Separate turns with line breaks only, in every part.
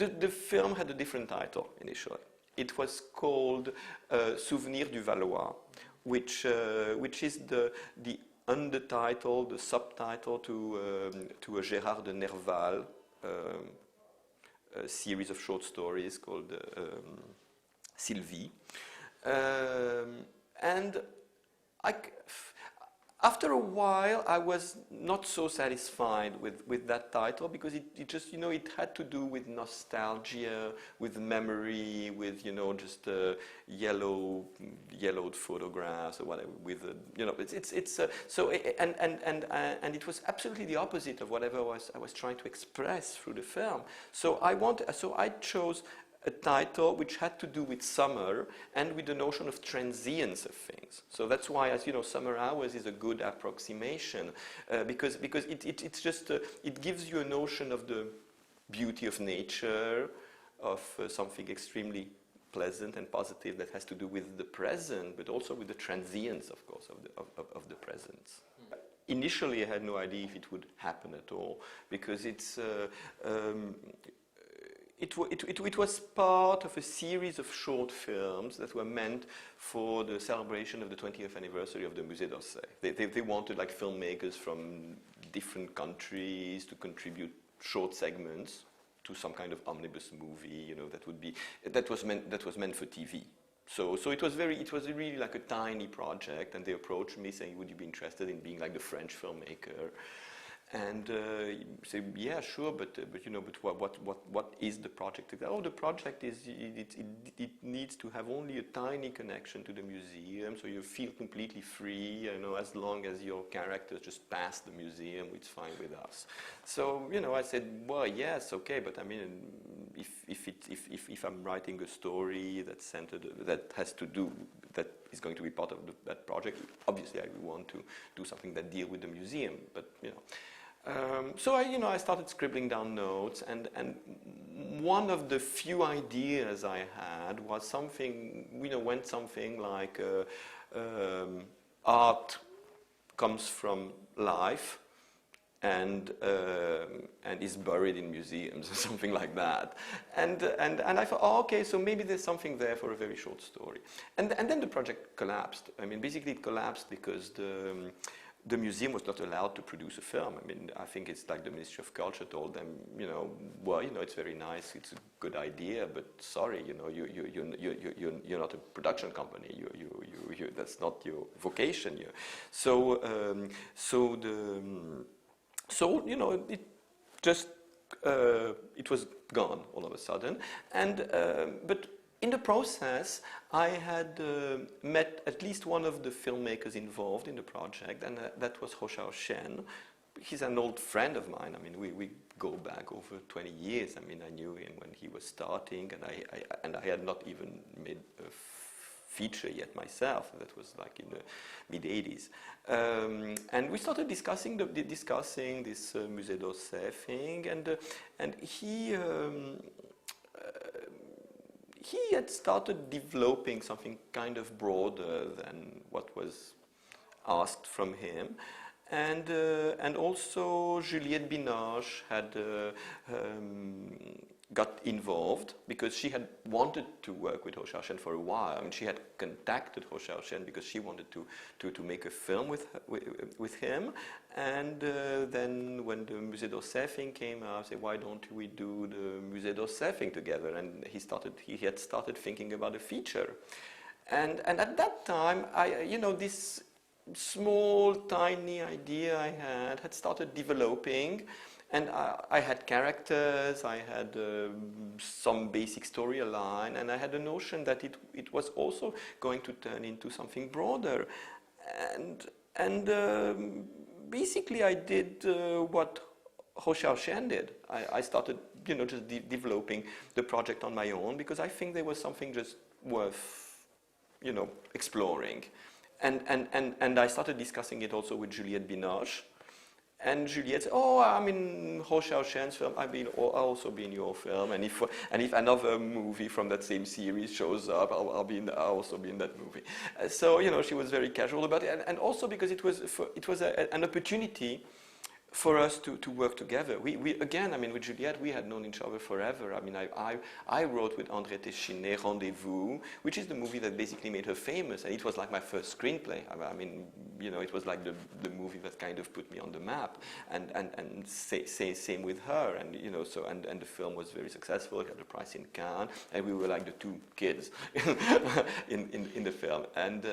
the film had a different title initially. It was called Souvenir du Valois, which is the undertitle, the subtitle to a Gérard de Nerval a series of short stories called Sylvie. And after a while, I was not so satisfied with that title because it just, you know, it had to do with nostalgia, with memory, with, you know, just yellowed photographs or whatever. With you know, and it was absolutely the opposite of whatever I was trying to express through the film. So I chose a title which had to do with summer and with the notion of transience of things. So that's why, as you know, Summer Hours is a good approximation because it's just it gives you a notion of the beauty of nature, of something extremely pleasant and positive that has to do with the present, but also with the transience, of course, of the present. Initially, I had no idea if it would happen at all because it was part of a series of short films that were meant for the celebration of the 20th anniversary of the Musée d'Orsay. They wanted like filmmakers from different countries to contribute short segments to some kind of omnibus movie, you know, that was meant for TV. So it was really like a tiny project, and they approached me saying, "Would you be interested in being like the French filmmaker?" And say, yeah, sure, but you know, but what is the project? Oh, the project is it needs to have only a tiny connection to the museum, so you feel completely free. You know, as long as your characters just pass the museum, it's fine with us. So you know, I said, well, yes, okay, but I mean, if I'm writing a story that's centered, that has to do, that is going to be part of that project, obviously I want to do something that deal with the museum, but you know. So I started scribbling down notes, and one of the few ideas I had was something, went something like art comes from life and is buried in museums or something like that, and I thought, oh, okay, so maybe there's something there for a very short story, and then the project collapsed. I mean, basically it collapsed because the museum was not allowed to produce a film. I mean, I think it's like the Ministry of Culture told them, well, it's very nice, it's a good idea, but sorry, you're not a production company. You that's not your vocation. So it just it was gone all of a sudden, and but. In the process, I had met at least one of the filmmakers involved in the project, and that was Ho Xiaoshen. He's an old friend of mine. I mean, we go back over 20 years. I mean, I knew him when he was starting, and I had not even made a feature yet myself. That was like in the mid-'80s. And we started discussing this Musée d'Orsay thing, and he had started developing something kind of broader than what was asked from him, and also Juliette Binoche had got involved because she had wanted to work with Ho Xiaoshen for a while. I mean, she had contacted Ho Xiaoshen because she wanted to make a film with him, and then when the Musée d'Orsay thing came out, I said, why don't we do the Musée d'Orsay thing together? And he had started thinking about a feature, and at that time, this small tiny idea I had started developing. And I had characters, I had some basic storyline, and I had a notion that it was also going to turn into something broader. And basically I did what Ho Xiaoshen did. I started, just developing the project on my own because I think there was something just worth, exploring. And I started discussing it also with Juliette Binoche. And Juliette said, "Oh, I'm in Ho Xiaoshen's film. I'll also be in your film. And if another movie from that same series shows up, I'll also be in that movie." So she was very casual about it, and also because it was an opportunity for us to work together. We again, I mean, with Juliette, we had known each other forever. I mean, I wrote with André Téchiné Rendezvous, which is the movie that basically made her famous, and it was like my first screenplay. I mean, you know, it was like the movie that kind of put me on the map, and same with her, and you know, so and the film was very successful. It got the prize in Cannes, and we were like the two kids in the film, and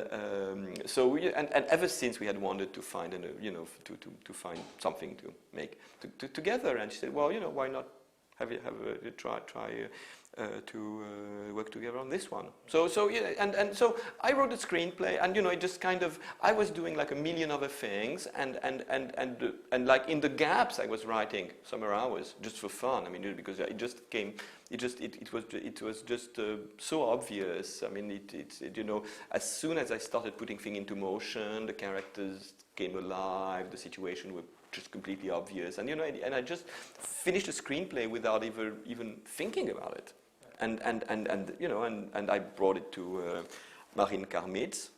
so we, and ever since we had wanted to find you know, to find something to make together, and she said, well, you know, why not have a try to work together on this one. So yeah, and so I wrote a screenplay, and you know, it just kind of, I was doing like a million other things, and like in the gaps I was writing summer hours just for fun. I mean, because it just came, it was just so obvious. I mean, it you know, as soon as I started putting things into motion, the characters came alive, the situation were just completely obvious, and you know, and I just finished a screenplay without even thinking about it, and you know, and I brought it to Marine Karmitz,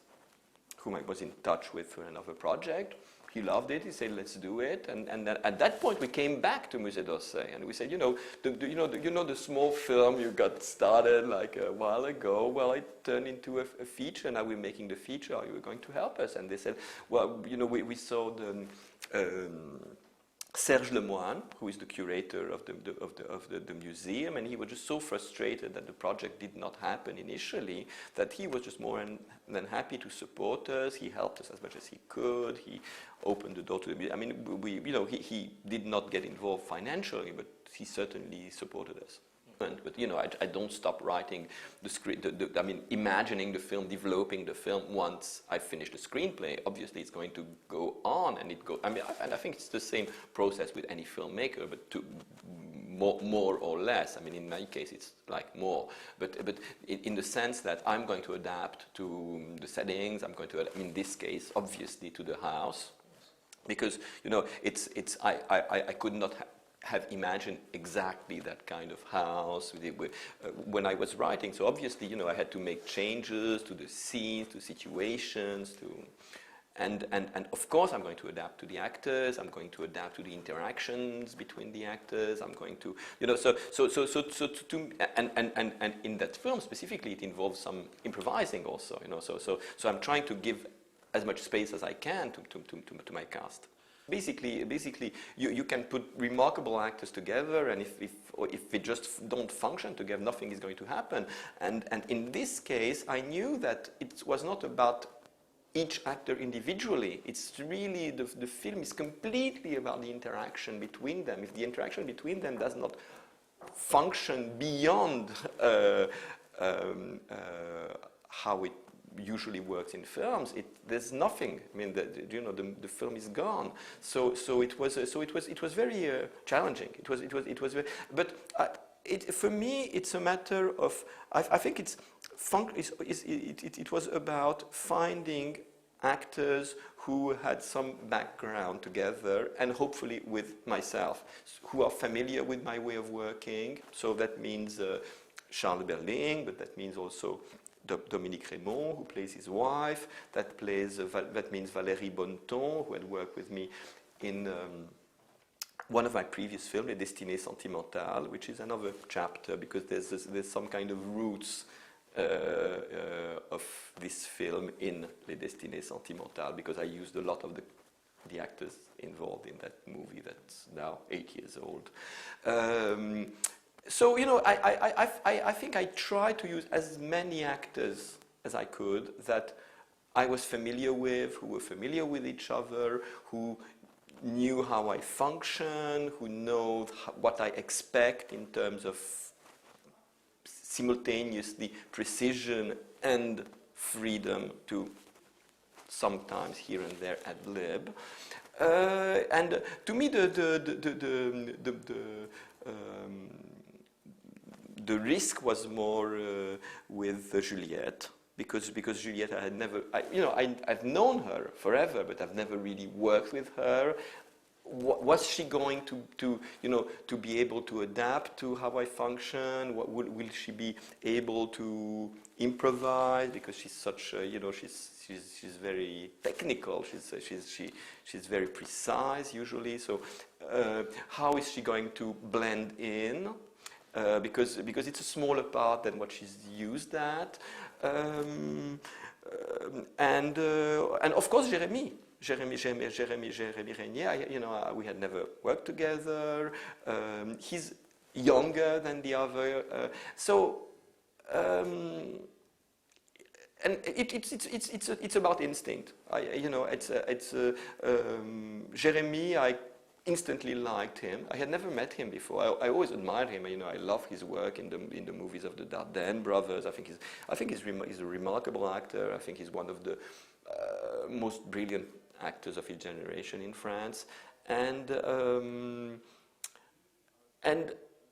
whom I was in touch with for another project. He loved it. He said, "Let's do it." And then at that point, we came back to Musée d'Orsay, and we said, "You know, the small film you got started like a while ago. Well, it turned into a feature. Now we're making the feature. Are you going to help us?" And they said, "Well, you know, we saw the." Serge Lemoine, who is the curator of the museum, and he was just so frustrated that the project did not happen initially, that he was just more than happy to support us. He helped us as much as he could. He opened the door to the museum. I mean, you know, he did not get involved financially, but he certainly supported us. But you know, I don't stop writing the script. I mean, imagining the film, developing the film. Once I finish the screenplay, obviously it's going to go on, and it go. I mean, and I think it's the same process with any filmmaker, but more or less. I mean, in my case, it's like more. But in the sense that I'm going to adapt to the settings. I'm going to, in this case, obviously to the house, because you know, I could not have imagined exactly that kind of house when I was writing. So obviously, you know, I had to make changes to the scenes, to situations, and of course I'm going to adapt to the actors. I'm going to adapt to the interactions between the actors. I'm going to, you know, and in that film specifically, it involves some improvising also, you know. So I'm trying to give as much space as I can to my cast. Basically, you can put remarkable actors together, and if they just don't function together, nothing is going to happen. And in this case, I knew that it was not about each actor individually. It's really, the film is completely about the interaction between them. If the interaction between them does not function beyond how it usually works in films, there's nothing. I mean, the film is gone. So it was very challenging. It was very, but for me, it's a matter of, I think it was about finding actors who had some background together, and hopefully with myself, who are familiar with my way of working. So that means Charles Berling, but that means also Dominique Raymond, who plays his wife. That means Valérie Bonneton, who had worked with me in one of my previous films, Les Destinées Sentimentales, which is another chapter, because there's some kind of roots of this film in Les Destinées Sentimentales, because I used a lot of the actors involved in that movie that's now 8 years old. So, you know, I think I tried to use as many actors as I could that I was familiar with, who were familiar with each other, who knew how I function, who know what I expect in terms of simultaneously precision and freedom to sometimes here and there ad lib. And to me, the risk was more with Juliette, because Juliette I've known her forever, but I've never really worked with her. was she going to be able to adapt to how I function? Will she be able to improvise, because she's such she's very technical. She's very precise usually. So how is she going to blend in? Because it's a smaller part than what she's used at, and of course Jérémy Régnier. We had never worked together. He's younger than the other, and it's about instinct. Jérémy, I instantly liked him. I had never met him before. I always admired him. I love his work in the movies of the Dardenne brothers. I think he's a remarkable actor. I think he's one of the most brilliant actors of his generation in France, and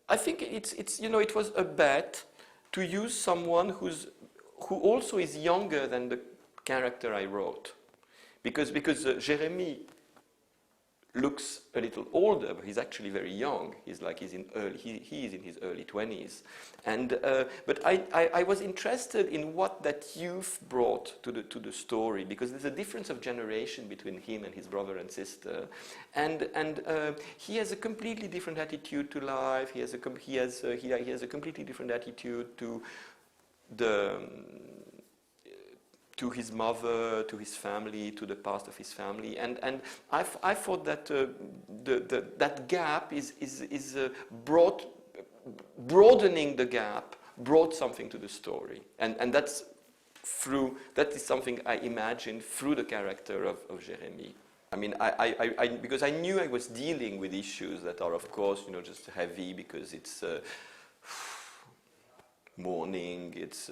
I think it was a bet to use someone who also is younger than the character I wrote, because Jérémy looks a little older, but he's actually very young. He is in his early 20s, and but I was interested in what that youth brought to the story, because there's a difference of generation between him and his brother and sister, and he has a completely different attitude to life. He has a completely different attitude to to his mother, to his family, to the past of his family, and I thought that that gap is broadening the gap brought something to the story, and that is something I imagined through the character of Jérémy. I mean, because I knew I was dealing with issues that are, of course, just heavy, because it's mourning, it's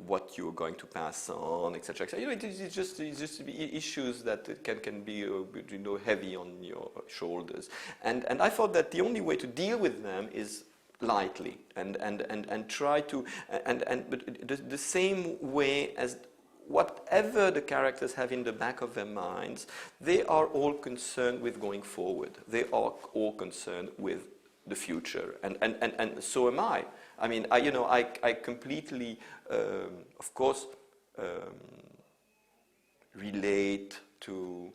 what you're going to pass on, etc. It's just issues that can be heavy on your shoulders, and I thought that the only way to deal with them is lightly and try to but the same way as whatever the characters have in the back of their minds, they are all concerned with going forward. They are all concerned with the future, and so am I. I mean, I completely, of course, relate to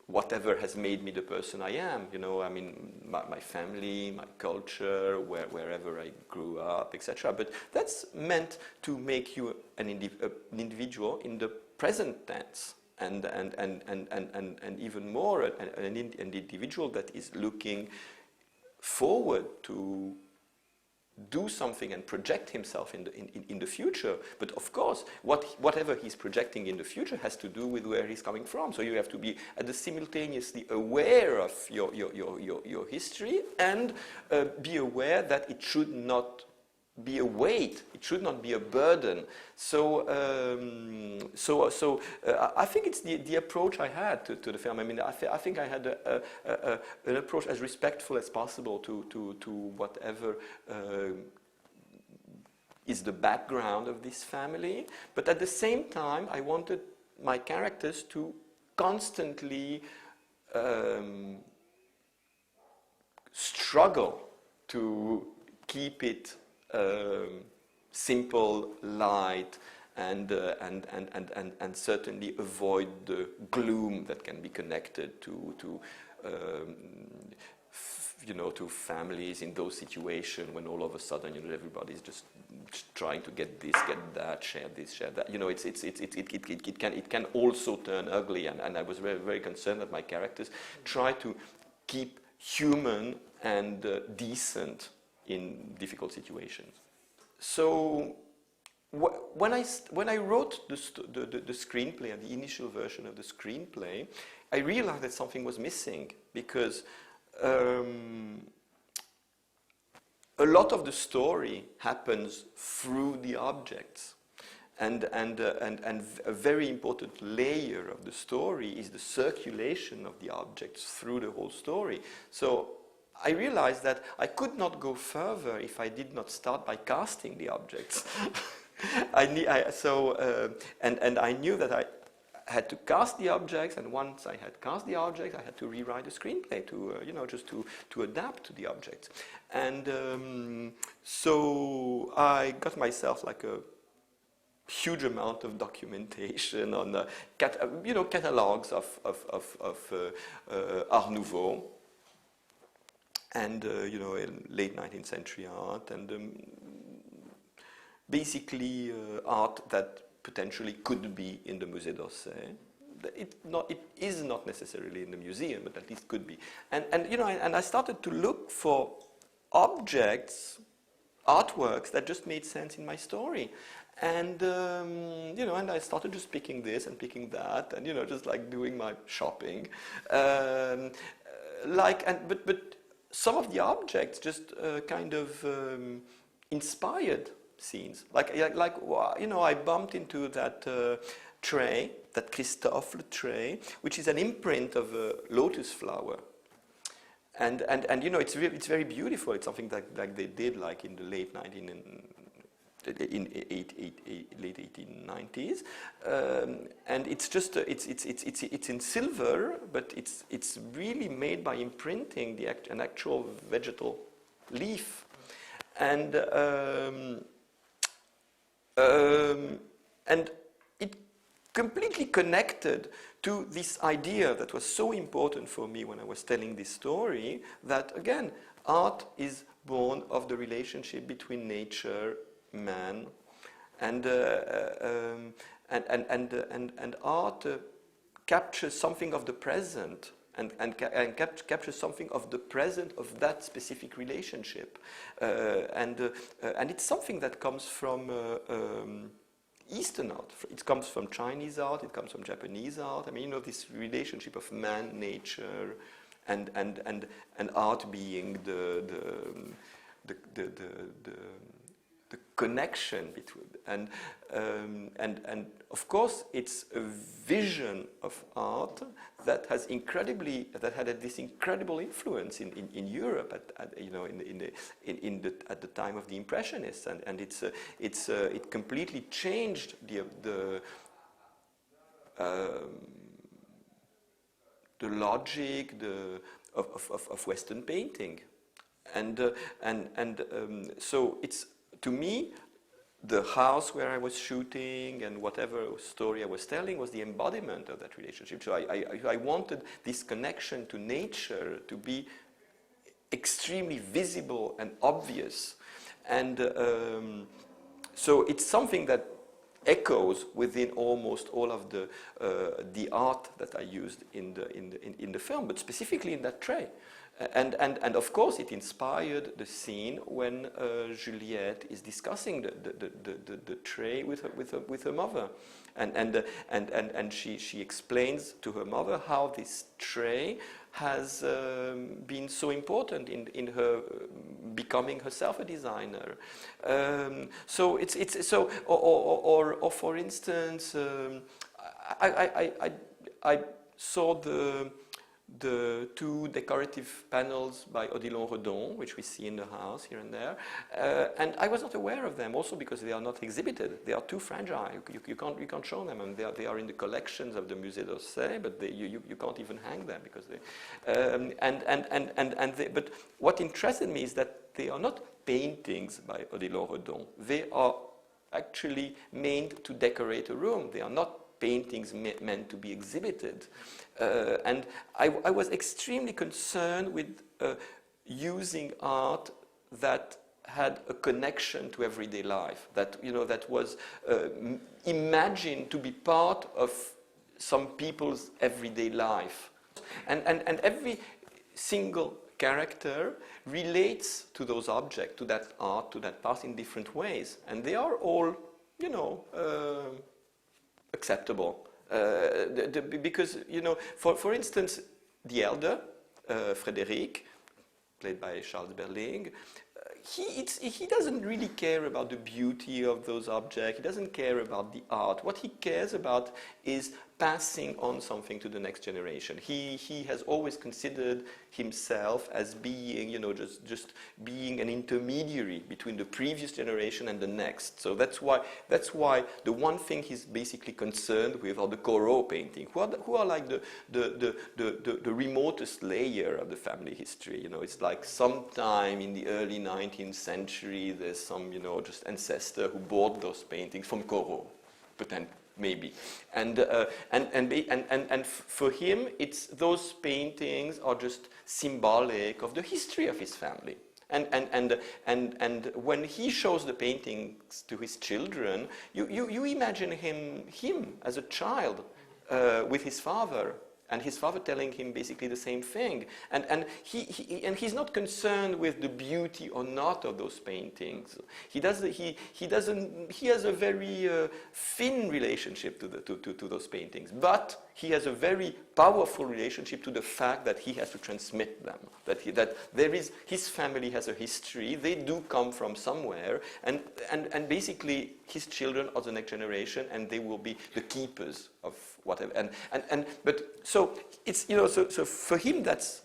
whatever has made me the person I am. I mean, my family, my culture, wherever I grew up, etc. But that's meant to make you an individual in the present tense, and even more an individual that is looking forward to do something and project himself in the future. But of course, whatever he's projecting in the future has to do with where he's coming from. So you have to be simultaneously aware of your history, and be aware that it should not be a weight. It should not be a burden. So I think it's the approach I had to the film. I mean, I think I had an approach as respectful as possible to whatever is the background of this family. But at the same time, I wanted my characters to constantly struggle to keep it simple, light, and certainly avoid the gloom that can be connected to to families in those situations when all of a sudden everybody's just trying to get this, get that, share this, share that. It can also turn ugly, and I was very, very concerned that my characters try to keep human and decent in difficult situations. So when I wrote the screenplay, and the initial version of the screenplay, I realized that something was missing, because a lot of the story happens through the objects, and a very important layer of the story is the circulation of the objects through the whole story. So I realized that I could not go further if I did not start by casting the objects. And I knew that I had to cast the objects, and once I had cast the objects, I had to rewrite a screenplay to, just to adapt to the objects. And so I got myself like a huge amount of documentation on catalogs of Art Nouveau and late 19th century art, and basically art that potentially could be in the Musée d'Orsay. It is not necessarily in the museum, but at least could be. And I started to look for objects, artworks that just made sense in my story. And and I started just picking this and picking that, and just like doing my shopping, but some of the objects just kind of inspired scenes. I bumped into that tray, that Christophe tray, which is an imprint of a lotus flower. And it's very beautiful. It's something like they did like in the late 1890s, and it's just it's in silver, but it's really made by imprinting an actual vegetal leaf, and it completely connected to this idea that was so important for me when I was telling this story, that again, art is born of the relationship between nature, man, and art captures something of the present, and captures something of the present of that specific relationship, and it's something that comes from Eastern art. It comes from Chinese art. It comes from Japanese art. I mean, this relationship of man, nature, and art being the connection between, and of course it's a vision of art that had this incredible influence in Europe at the time of the Impressionists, and it completely changed the logic of Western painting, so it's, to me, the house where I was shooting and whatever story I was telling was the embodiment of that relationship. So I wanted this connection to nature to be extremely visible and obvious, and so it's something that echoes within almost all of the art that I used in the film, but specifically in that tray. And of course it inspired the scene when Juliette is discussing the tray with her mother, and she explains to her mother how this tray has been so important in her becoming herself a designer. So it's so, or for instance, I saw the two decorative panels by Odilon Redon, which we see in the house here and there, and I was not aware of them, also because they are not exhibited. They are too fragile. You can't show them, and they are in the collections of the Musée d'Orsay, but you can't even hang them because they. But what interested me is that they are not paintings by Odilon Redon. They are actually made to decorate a room. They are not paintings meant to be exhibited, and I was extremely concerned with using art that had a connection to everyday life, that that was imagined to be part of some people's everyday life, and every single character relates to those objects, to that art, to that past in different ways, and they are all acceptable, because for instance, the elder Frédéric, played by Charles Berling, he doesn't really care about the beauty of those objects. He doesn't care about the art. What he cares about is passing on something to the next generation. He has always considered himself as being, you know, just being an intermediary between the previous generation and the next. So that's why the one thing he's basically concerned with are the Corot painting, who are like the remotest layer of the family history. You know, it's like sometime in the early 19th century, there's some, you know, just ancestor who bought those paintings from Corot, but then maybe, and for him, it's those paintings are just symbolic of the history of his family. And when he shows the paintings to his children, you imagine him as a child with his father. And his father telling him basically the same thing, and he's not concerned with the beauty or not of those paintings. He has a very thin relationship to those paintings, but he has a very powerful relationship to the fact that he has to transmit them. That there is, his family has a history. They do come from somewhere, and basically his children are the next generation, and they will be the keepers of whatever. But so it's, you know, so for him that's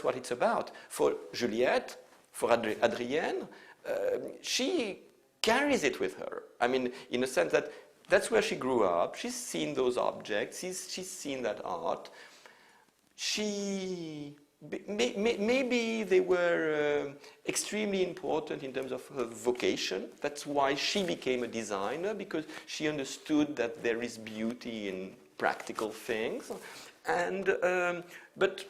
what it's about. For Juliette, for Adrienne, she carries it with her. I mean, in a sense that that's where she grew up. She's seen those objects. She's seen that art. Maybe they were extremely important in terms of her vocation. That's why she became a designer, because she understood that there is beauty in practical things. But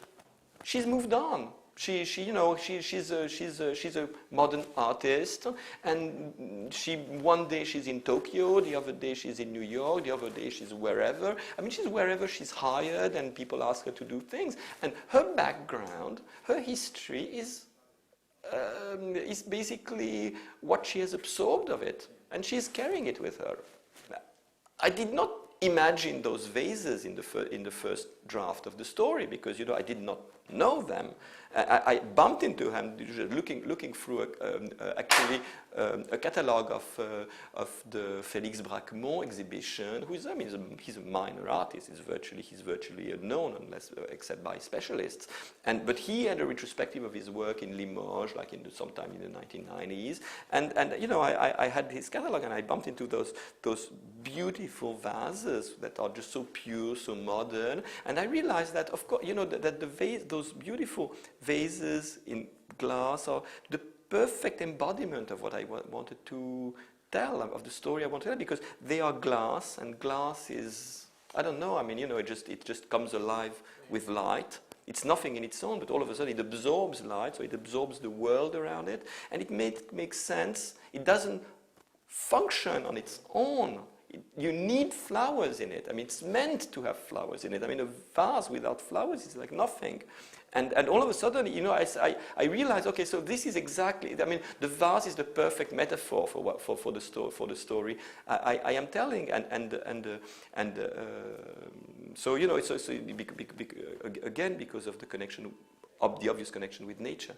she's moved on. She's a modern artist, and one day she's in Tokyo, the other day she's in New York, the other day she's wherever. I mean, she's wherever she's hired, and people ask her to do things. And her background, her history is basically what she has absorbed of it, and she's carrying it with her. I did not imagine those vases in the first draft of the story, because, you know, I did not know them. I bumped into him looking through a catalogue of the Félix Braquemont exhibition. He's a minor artist. He's virtually unknown except by specialists. But he had a retrospective of his work in Limoges, like sometime in the 1990s. And you know, I had his catalogue, and I bumped into those beautiful vases that are just so pure, so modern. And I realized that, of course, you know, that those beautiful vases in glass are the perfect embodiment of what I wanted to tell, of the story I want to tell, because they are glass, and glass is, I don't know, I mean, you know, it just comes alive with light. It's nothing in its own, but all of a sudden it absorbs light, so it absorbs the world around it, and it makes sense. It doesn't function on its own. You need flowers in it. I mean, it's meant to have flowers in it. I mean, a vase without flowers is like nothing. And all of a sudden, you know, I realized, okay, so this is exactly, I mean, the vase is the perfect metaphor for the story I am telling, so, you know, it's again because of the connection, of the obvious connection with nature.